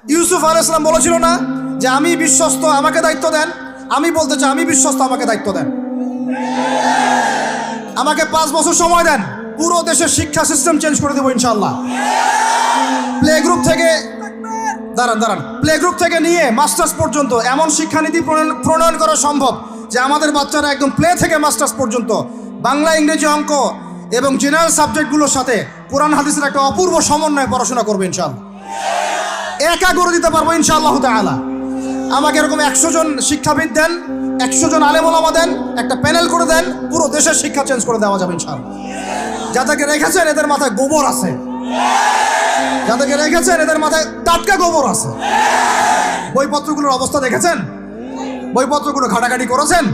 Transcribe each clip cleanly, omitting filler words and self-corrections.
ইউসুফ আলাইহিস সালাম বলেছিল না যে আমি বিশ্বস্ত, আমাকে দায়িত্ব দেন? আমি বলতে চাই আমি বিশ্বস্ত, আমাকে দায়িত্ব দেন। আমাকে 5 বছর সময় দেন, পুরো দেশের শিক্ষা সিস্টেম চেঞ্জ করে দেবো ইনশাআল্লাহ। প্লে গ্রুপ থেকে প্লে গ্রুপ থেকে নিয়ে মাস্টার্স পর্যন্ত এমন শিক্ষানীতি প্রণয়ন করা সম্ভব যে আমাদের বাচ্চারা একদম প্লে থেকে মাস্টার্স পর্যন্ত বাংলা, ইংরেজি, অঙ্ক এবং জেনারেল সাবজেক্টগুলোর সাথে কোরআন হাদিসের একটা অপূর্ব সমন্বয়ে পড়াশোনা করবে ইনশাআল্লাহ। একা করে দিতে পারবো ইনশাআল্লাহ তাআলা। আমাকে এরকম 100 জন শিক্ষাবিদ দেন, 100 জন আলেম ওলামা দেন, একটা প্যানেল করে দেন, পুরো দেশের শিক্ষা চেঞ্জ করে দেওয়া যাবে ইনশাআল্লাহ। যাদেরকে রেখেছেন এদের মাথায় গোবর আছে, যাদেরকে রেখেছেন এদের মাথায় টাটকা গোবর আছে। বইপত্রগুলোর অবস্থা দেখেছেন? বইপত্রগুলো ঘাটাঘাটি করেছেন?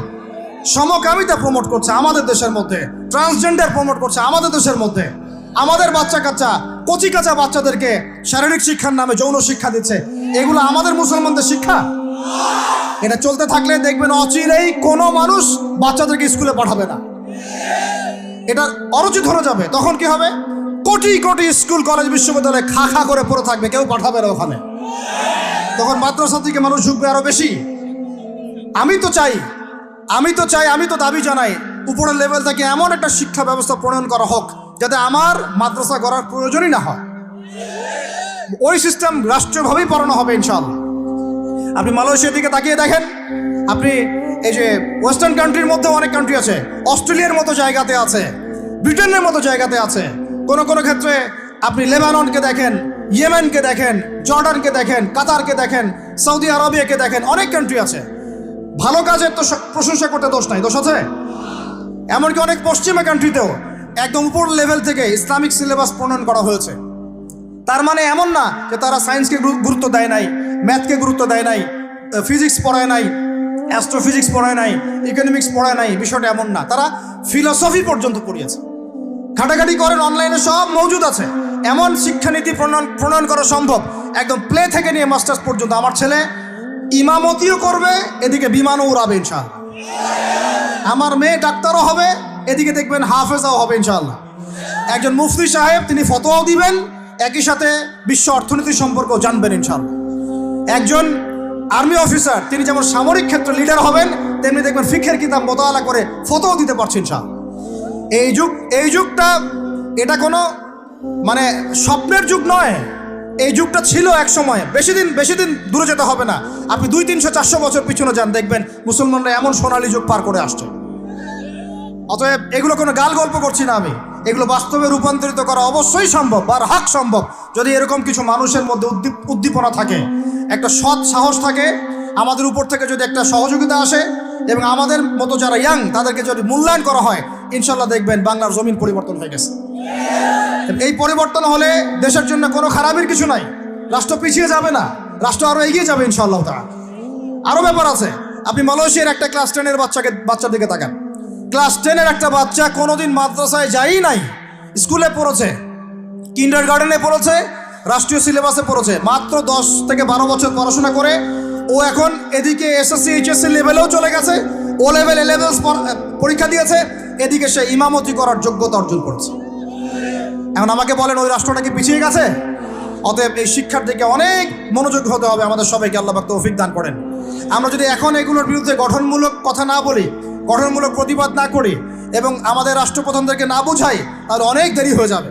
সমকামিতা প্রমোট করছে আমাদের দেশের মধ্যে, ট্রান্সজেন্ডার প্রমোট করছে আমাদের দেশের মধ্যে, আমাদের বাচ্চা কাচ্চা কচি কাঁচা বাচ্চাদেরকে শারীরিক শিক্ষার নামে যৌন শিক্ষা দিচ্ছে। এগুলো আমাদের মুসলমানদের শিক্ষা? এটা চলতে থাকলে দেখবেন অচিরেই কোনো মানুষ বাচ্চাদেরকে স্কুলে পাঠাবে না, এটা অরুচি ধরে যাবে। তখন কি হবে? কোটি কোটি স্কুল, কলেজ, বিশ্ববিদ্যালয়ে খা খা করে পড়ে থাকবে, কেউ পাঠাবে না ওখানে। তখন মাদ্রাসা থেকে মানুষ ঝুঁকবে আরো বেশি। আমি তো দাবি জানাই উপরের লেভেল থেকে এমন একটা শিক্ষা ব্যবস্থা প্রণয়ন করা হোক যাতে আমার মাদ্রাসা গড়ার প্রয়োজনই না হয়। ওই সিস্টেম রাষ্ট্রীয়ভাবেই পড়ানো হবে ইনশাআল্লাহ। আপনি মালয়েশিয়ার দিকে তাকিয়ে দেখেন, আপনি এই যে ওয়েস্টার্ন কান্ট্রির মধ্যে অনেক কান্ট্রি আছে, অস্ট্রেলিয়ার মতো জায়গাতে আছে, ব্রিটেনের মতো জায়গাতে আছে, কোনো কোনো ক্ষেত্রে আপনি লেবাননকে দেখেন, ইয়েমেনকে দেখেন, জর্ডানকে দেখেন, কাতারকে দেখেন, সৌদি আরবিয়াকে দেখেন, অনেক কান্ট্রি আছে। ভালো কাজের তো প্রশংসা করতে দোষ নাই, দোষ আছে? এমনকি অনেক পশ্চিমা কান্ট্রিতেও একদম উপর লেভেল থেকে ইসলামিক সিলেবাস প্রণয়ন করা হয়েছে। তার মানে এমন না যে তারা সায়েন্সকে গুরুত্ব দেয় নাই, ম্যাথকে গুরুত্ব দেয় নাই, ফিজিক্স পড়ায় নাই, অ্যাস্ট্রোফিজিক্স পড়ায় নাই, ইকোনমিক্স পড়ায় নাই, বিষয়টা এমন না। তারা ফিলসফি পর্যন্ত পড়িয়েছে। ঘাটাঘাটি করেন, অনলাইনে সব মজুদ আছে। এমন শিক্ষানীতি প্রণয়ন করা সম্ভব একদম প্লে থেকে নিয়ে মাস্টার্স পর্যন্ত। আমার ছেলে ইমামতিও করবে, এদিকে বিমানও উড়াবে ইনশাআল্লাহ। আমার মেয়ে ডাক্তারও হবে, এদিকে দেখবেন হাফেজাও হবে ইনশাআল্লাহ। একজন মুফতি সাহেব, তিনি ফতোয়াও দিবেন, একই সাথে বিশ্ব অর্থনীতি সম্পর্কেও জানবেন ইনশাআল্লাহ। একজন আর্মি অফিসার, তিনি যেমন সামরিক ক্ষেত্রে লিডার হবেন, তেমনি দেখবেন ফিকহের কিতাব মোতালা করে ফতোয়া দিতে পারছেন ইনশাআল্লাহ। এই যুগটা এটা কোনো মানে স্বপ্নের যুগ নয়, এই যুগটা ছিল এক সময়। বেশি দিন দূরে যেতে হবে না, আপনি 200, 300, 400 বছর পিছনে যান, দেখবেন মুসলমানরা এমন সোনালী যুগ পার করে আসছে। অতএব এগুলো কোনো গাল গল্প করছি না আমি, এগুলো বাস্তবে রূপান্তরিত করা অবশ্যই সম্ভব, আর হাক সম্ভব, যদি এরকম কিছু মানুষের মধ্যে উদ্দীপনা থাকে, একটা সৎ সাহস থাকে, আমাদের উপর থেকে যদি একটা সহযোগিতা আসে এবং আমাদের মতো যারা ইয়াং তাদেরকে যদি মূল্যায়ন করা হয়, ইনশাল্লাহ দেখবেন বাংলার জমিন পরিবর্তন হয়ে গেছে। এই পরিবর্তন হলে দেশের জন্য কোনো খারাপের কিছু নাই, রাষ্ট্র পিছিয়ে যাবে না, রাষ্ট্র আরো এগিয়ে যাবে ইনশাআল্লাহ তাআলা। আরো ব্যাপার আছে, আপনি মালয়েশিয়ার একটা ক্লাস 10-এর বাচ্চার দিকে তাকান। ক্লাস 10-এর একটা বাচ্চা কোনোদিন মাদ্রাসায় যায়ই নাই, স্কুলে পড়েছে, কিন্ডারগার্টেনে পড়েছে, রাষ্ট্রীয় সিলেবাসে পড়েছে, মাত্র 10 থেকে 12 বছর পড়াশোনা করে ও এখন এদিকে এসএসসি এইচএসসি লেভেলেও চলে গেছে, ও লেভেল এ লেভেল পরীক্ষা দিয়েছে, এদিকে সে ইমামতি করার যোগ্যতা অর্জন করেছে। এখন আমাকে বলেন ওই রাষ্ট্রটা কি পিছিয়ে গেছে? অতএব এই শিক্ষার দিকে অনেক মনোযোগী হতে হবে আমাদের সবাইকে, আল্লাহ পাক তৌফিক দান করেন। আমরা যদি এখন এগুলোর বিরুদ্ধে গঠনমূলক কথা না বলি, গঠনমূলক প্রতিবাদ না করি এবং আমাদের রাষ্ট্রপ্রধানদেরকে না বোঝাই, তাহলে অনেক দেরি হয়ে যাবে।